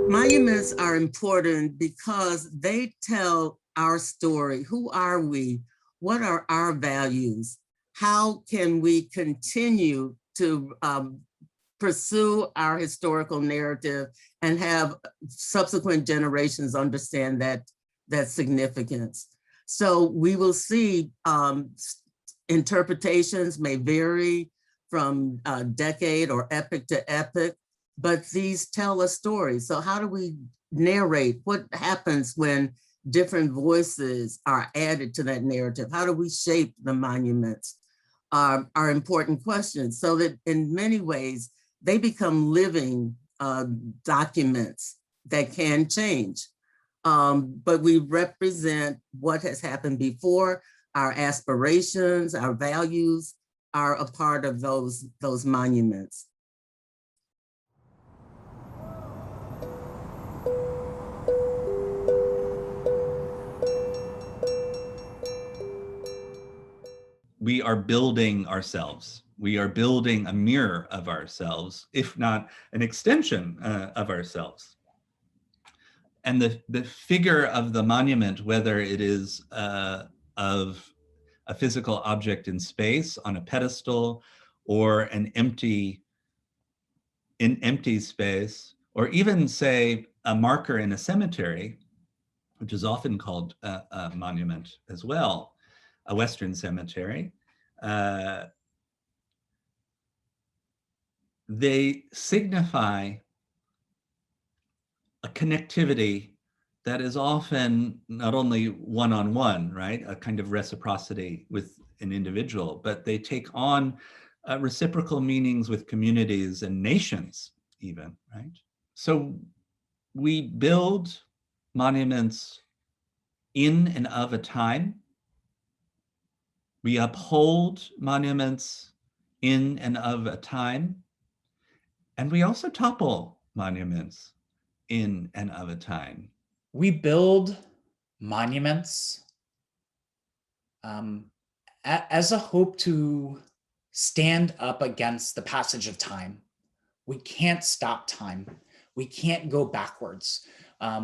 Monuments are important because they tell our story. Who are we? What are our values? How can we continue to pursue our historical narrative and have subsequent generations understand that significance? So we will see interpretations may vary from decade or epoch to epoch, but these tell a story. So how do we narrate? What happens when different voices are added to that narrative? How do we shape the monuments? Are important questions, so that in many ways, they become living documents that can change. But we represent what has happened before. Our aspirations, our values are a part of those monuments. We are building ourselves. We are building a mirror of ourselves, if not an extension of ourselves. And the figure of the monument, whether it is of a physical object in space on a pedestal, or an empty space, or even say a marker in a cemetery, which is often called a monument as well, a Western cemetery, they signify a connectivity that is often not only one-on-one, right, a kind of reciprocity with an individual, but they take on reciprocal meanings with communities and nations even, right? So we build monuments in and of a time. We uphold monuments in and of a time. And we also topple monuments in and of a time. We build monuments as a hope to stand up against the passage of time. We can't stop time. We can't go backwards.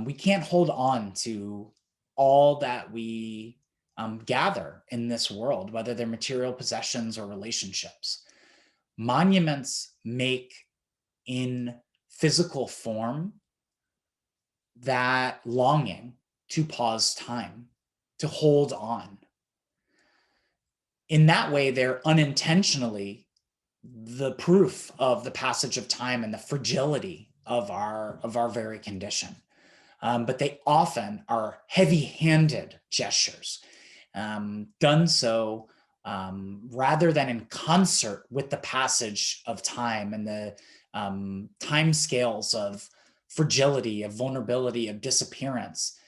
We can't hold on to all that we gather in this world, whether they're material possessions or relationships. Monuments make in physical form that longing to pause time, to hold on. In that way, they're unintentionally the proof of the passage of time and the fragility of our very condition. But they often are heavy-handed gestures, done so rather than in concert with the passage of time and the time scales of fragility, of vulnerability, of disappearance.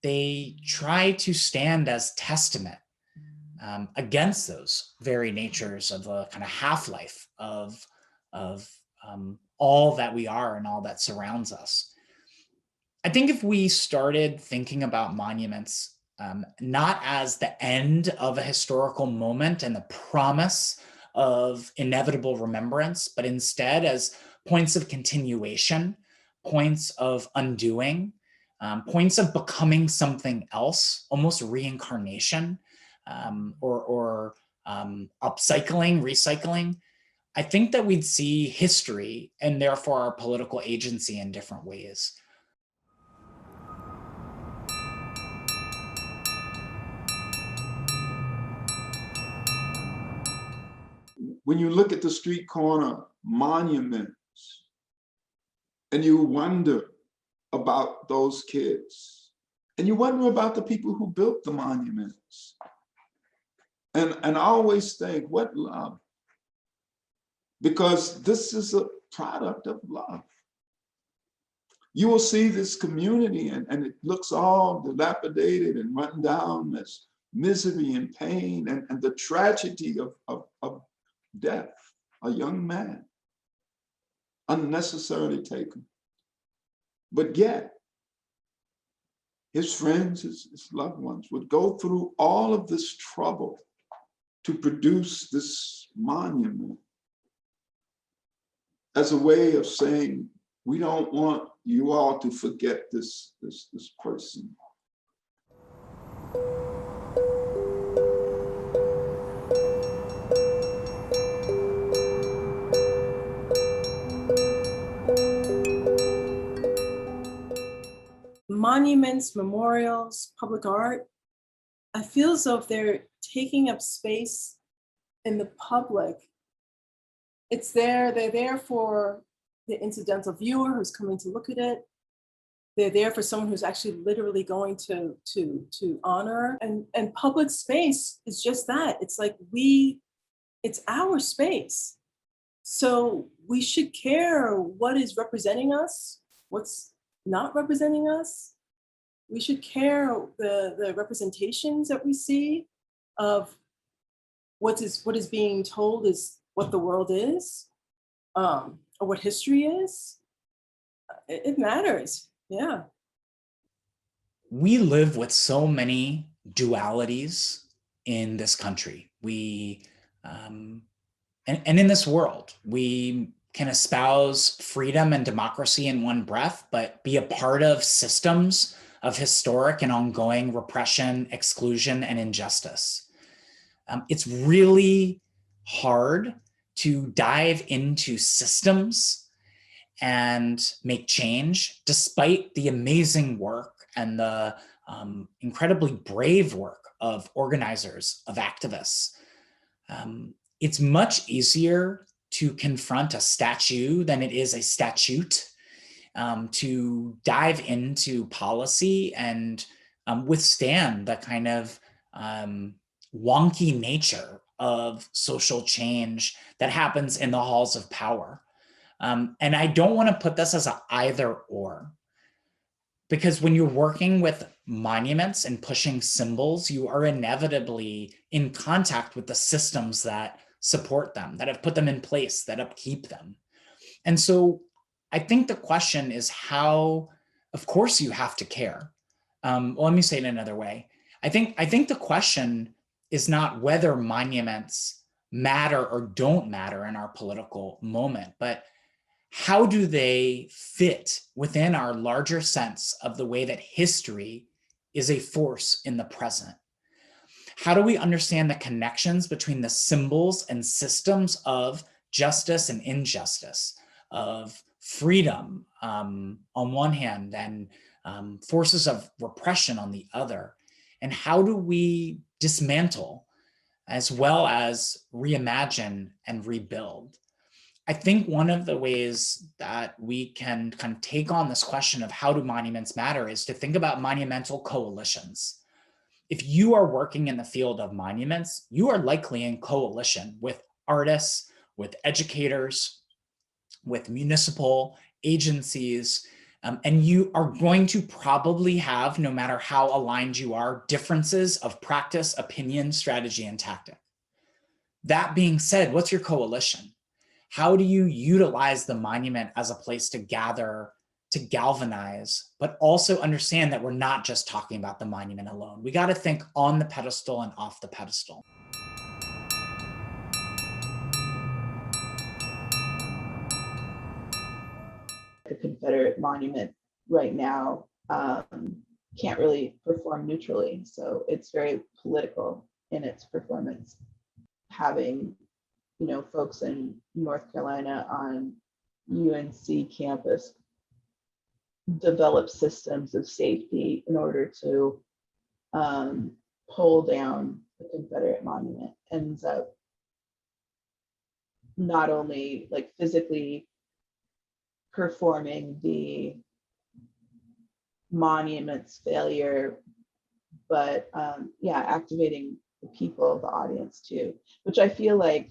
They try to stand as testament against those very natures of a kind of half-life of all that we are and all that surrounds us. I think if we started thinking about monuments not as the end of a historical moment and the promise of inevitable remembrance, but instead as points of continuation, points of undoing, points of becoming something else, almost reincarnation, or upcycling, recycling, I think that we'd see history and therefore our political agency in different ways. When you look at the street corner monuments and you wonder about those kids and you wonder about the people who built the monuments, and I always think, what love? Because this is a product of love. You will see this community and it looks all dilapidated and run down as misery and pain and the tragedy of death, a young man, unnecessarily taken. But yet, his friends, his loved ones would go through all of this trouble to produce this monument as a way of saying, we don't want you all to forget this person. Monuments, memorials, public art, I feel as though if they're taking up space in the public, they're there for the incidental viewer who's coming to look at it. They're there for someone who's actually literally going to honor. And public space is just that. It's like it's our space. So we should care what is representing us, what's not representing us. We should care the representations that we see of what is being told is what the world is, or what history is. It matters, yeah. We live with so many dualities in this country. And in this world, we can espouse freedom and democracy in one breath, but be a part of systems of historic and ongoing repression, exclusion, and injustice. It's really hard to dive into systems and make change, despite the amazing work and the incredibly brave work of organizers, of activists. It's much easier to confront a statue than it is a statute, to dive into policy and withstand the kind of wonky nature of social change that happens in the halls of power. And I don't want to put this as an either or, because when you're working with monuments and pushing symbols, you are inevitably in contact with the systems that support them, that have put them in place, that upkeep them. And so I think the question is how, of course you have to care. Well, let me say it another way. I think the question is not whether monuments matter or don't matter in our political moment, but how do they fit within our larger sense of the way that history is a force in the present? How do we understand the connections between the symbols and systems of justice and injustice, of freedom on one hand and forces of repression on the other? And how do we dismantle as well as reimagine and rebuild? I think one of the ways that we can kind of take on this question of how do monuments matter is to think about monumental coalitions. If you are working in the field of monuments, you are likely in coalition with artists, with educators, with municipal agencies, and you are going to probably have, no matter how aligned you are, differences of practice, opinion, strategy, and tactic. That being said, what's your coalition? How do you utilize the monument as a place to gather, to galvanize, but also understand that we're not just talking about the monument alone? We got to think on the pedestal and off the pedestal. The Confederate monument right now can't really perform neutrally. So it's very political in its performance. Having, folks in North Carolina on UNC campus develop systems of safety in order to pull down the Confederate monument ends up not only like physically performing the monument's failure, but activating the people, the audience too, which I feel like,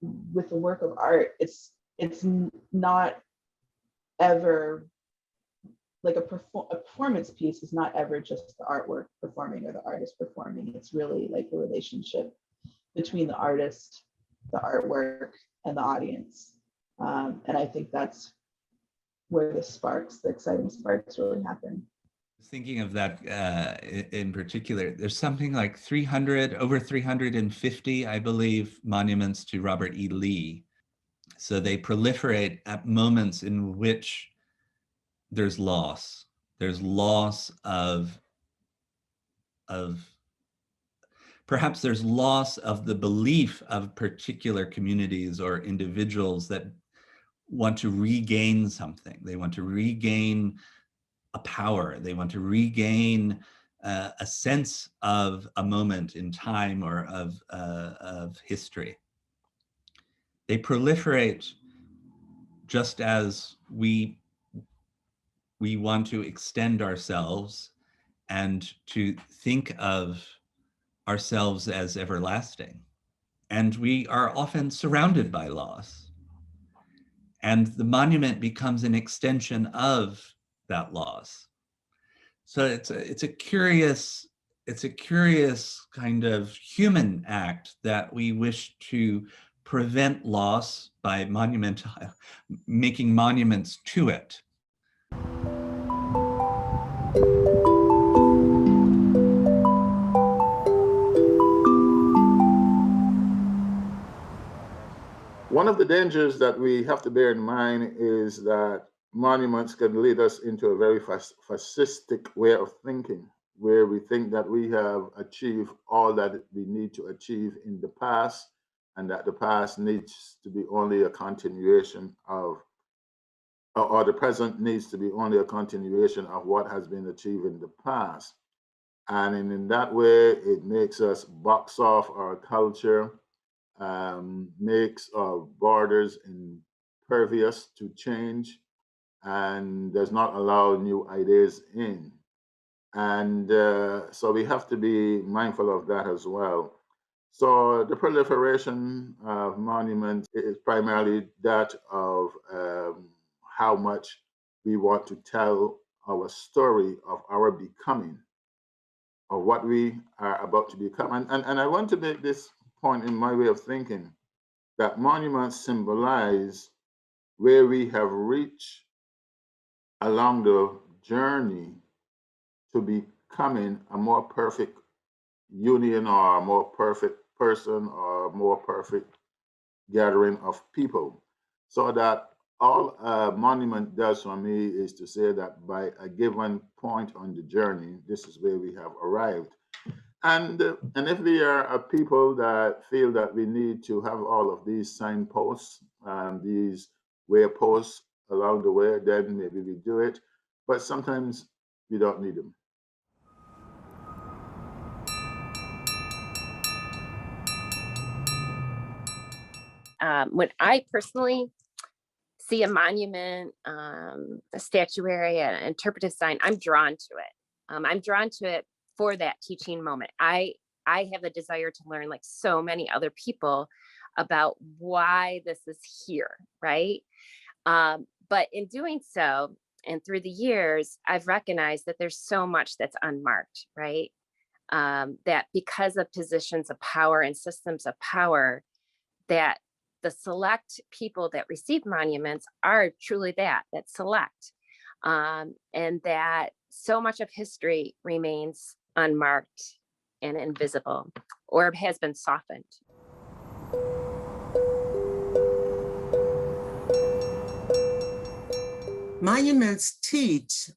with the work of art, it's not ever like a performance piece is not ever just the artwork performing or the artist performing. It's really like the relationship between the artist, the artwork, and the audience. And I think that's where the exciting sparks really happen. Thinking of that in particular, there's something like 300, over 350, I believe, monuments to Robert E. Lee. So they proliferate at moments in which there's loss. There's loss of perhaps there's loss of the belief of particular communities or individuals that want to regain something. They want to regain a power. They want to regain a sense of a moment in time or of history. They proliferate just as we want to extend ourselves and to think of ourselves as everlasting. And we are often surrounded by loss. And the monument becomes an extension of that loss. So it's a curious kind of human act that we wish to prevent loss by making monuments to it. One of the dangers that we have to bear in mind is that monuments can lead us into a very fascistic way of thinking, where we think that we have achieved all that we need to achieve in the past, and that the past needs to be only a continuation of, or the present needs to be only a continuation of what has been achieved in the past. And in that way, it makes us box off our culture, makes our borders impervious to change, and does not allow new ideas in. And so we have to be mindful of that as well. So the proliferation of monuments is primarily that of how much we want to tell our story of our becoming, of what we are about to become. And I want to make this point in my way of thinking, that monuments symbolize where we have reached along the journey to becoming a more perfect union, or a more perfect person, or a more perfect gathering of people. So that all a monument does for me is to say that by a given point on the journey, this is where we have arrived. And if we are a people that feel that we need to have all of these signposts, these wayposts along the way, then maybe we do it. But sometimes we don't need them. When I personally see a monument, a statuary, an interpretive sign, I'm drawn to it. I'm drawn to it for that teaching moment. I have a desire to learn, like so many other people, about why this is here, right? But in doing so, and through the years, I've recognized that there's so much that's unmarked, right? That because of positions of power and systems of power, that the select people that receive monuments are truly that select, and that so much of history remains unmarked and invisible, or has been softened. Monuments teach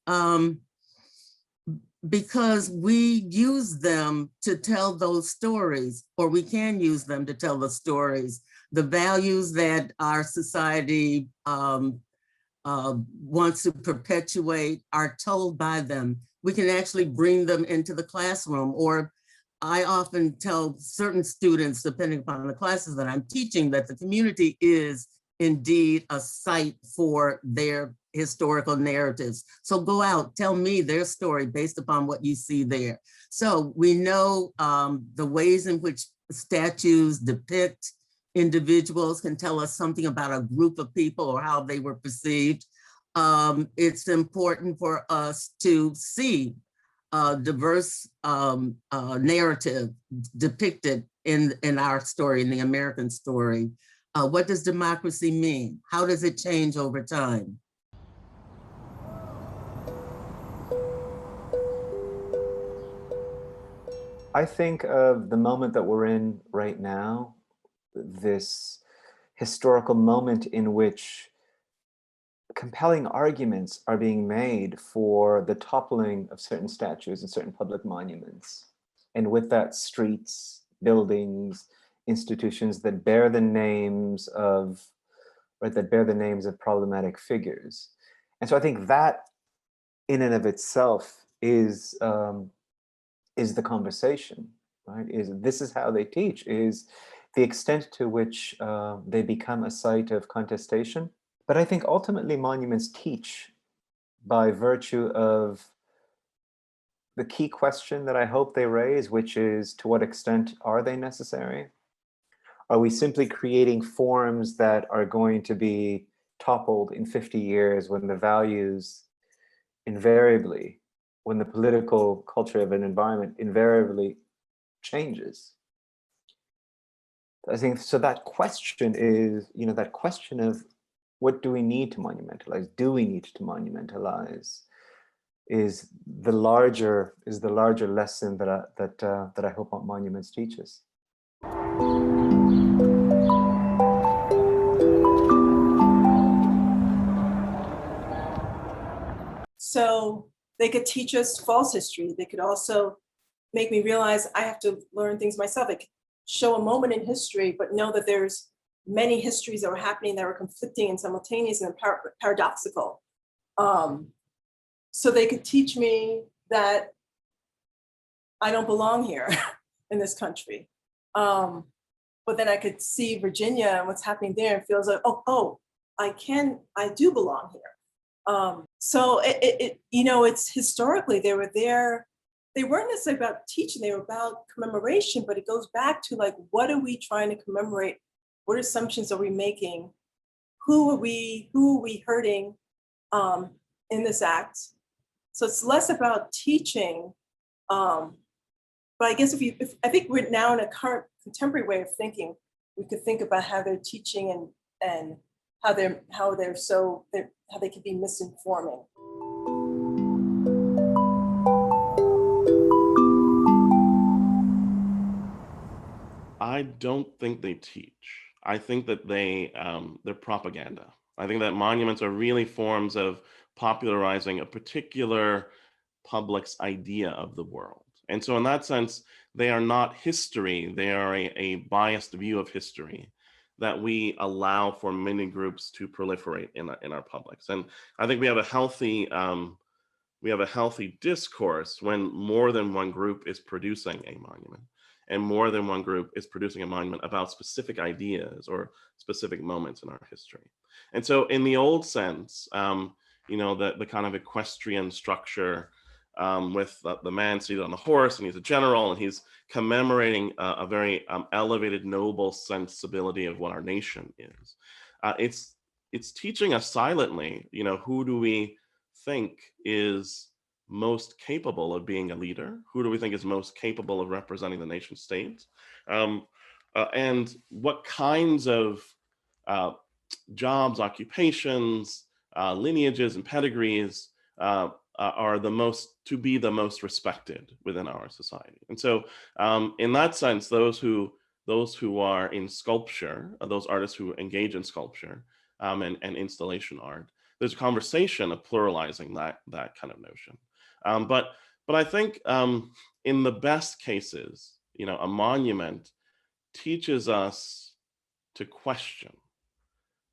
because we use them to tell those stories, or we can use them to tell the stories. The values that our society wants to perpetuate are told by them. We can actually bring them into the classroom, or I often tell certain students, depending upon the classes that I'm teaching, that the community is indeed a site for their historical narratives. So go out, tell me their story based upon what you see there. So we know the ways in which statues depict individuals can tell us something about a group of people or how they were perceived. It's important for us to see diverse narrative depicted in our story, in the American story. What does democracy mean? How does it change over time? I think of the moment that we're in right now, this historical moment in which compelling arguments are being made for the toppling of certain statues and certain public monuments. And with that, streets, buildings, institutions that bear the names of, right, that bear the names of problematic figures. And so I think that in and of itself is the conversation, right? This is how they teach, is the extent to which they become a site of contestation. But I think ultimately monuments teach by virtue of the key question that I hope they raise, which is, to what extent are they necessary? Are we simply creating forms that are going to be toppled in 50 years when the values invariably, when the political culture of an environment invariably changes? I think so. That question is, that question of what do we need to monumentalize? Do we need to monumentalize? Is the larger lesson that I hope monuments teach us. So they could teach us false history. They could also make me realize I have to learn things myself. It could show a moment in history, but know that there's many histories that were happening that were conflicting and simultaneous and paradoxical. So they could teach me that I don't belong here in this country. But then I could see Virginia and what's happening there and feels like, I do belong here. So it's historically they were there. They weren't necessarily about teaching, they were about commemoration, but it goes back to like, what are we trying to commemorate? What assumptions are we making? Who are we hurting in this act? So it's less about teaching, but I guess I think we're now in a current contemporary way of thinking, we could think about how they're teaching and how they could be misinforming. I don't think they teach. I think that they're propaganda. I think that monuments are really forms of popularizing a particular public's idea of the world. And so in that sense, they are not history. They are a biased view of history that we allow for many groups to proliferate in our publics. And I think we have a healthy discourse when more than one group is producing a monument, and more than one group is producing a monument about specific ideas or specific moments in our history. And so in the old sense, the kind of equestrian structure with the man seated on the horse, and he's a general, and he's commemorating a very elevated, noble sensibility of what our nation is. It's teaching us silently, who do we think is most capable of being a leader? Who do we think is most capable of representing the nation state? And what kinds of jobs, occupations, lineages, and pedigrees are the most respected within our society. And so in that sense, those who are in sculpture, those artists who engage in sculpture and installation art, there's a conversation of pluralizing that kind of notion. But I think in the best cases, a monument teaches us to question,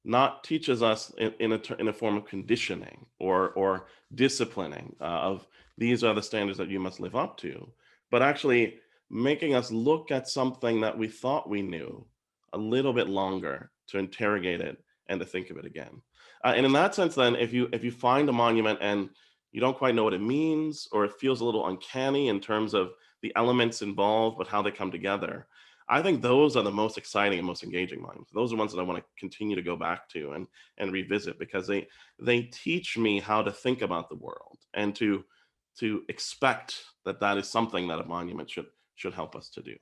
not teaches us in a form of conditioning or disciplining of these are the standards that you must live up to, but actually making us look at something that we thought we knew a little bit longer, to interrogate it and to think of it again. And in that sense, then, if you find a monument and you don't quite know what it means, or it feels a little uncanny in terms of the elements involved, but how they come together, I think those are the most exciting and most engaging monuments. Those are ones that I want to continue to go back to and revisit, because they teach me how to think about the world and to expect that is something that a monument should help us to do.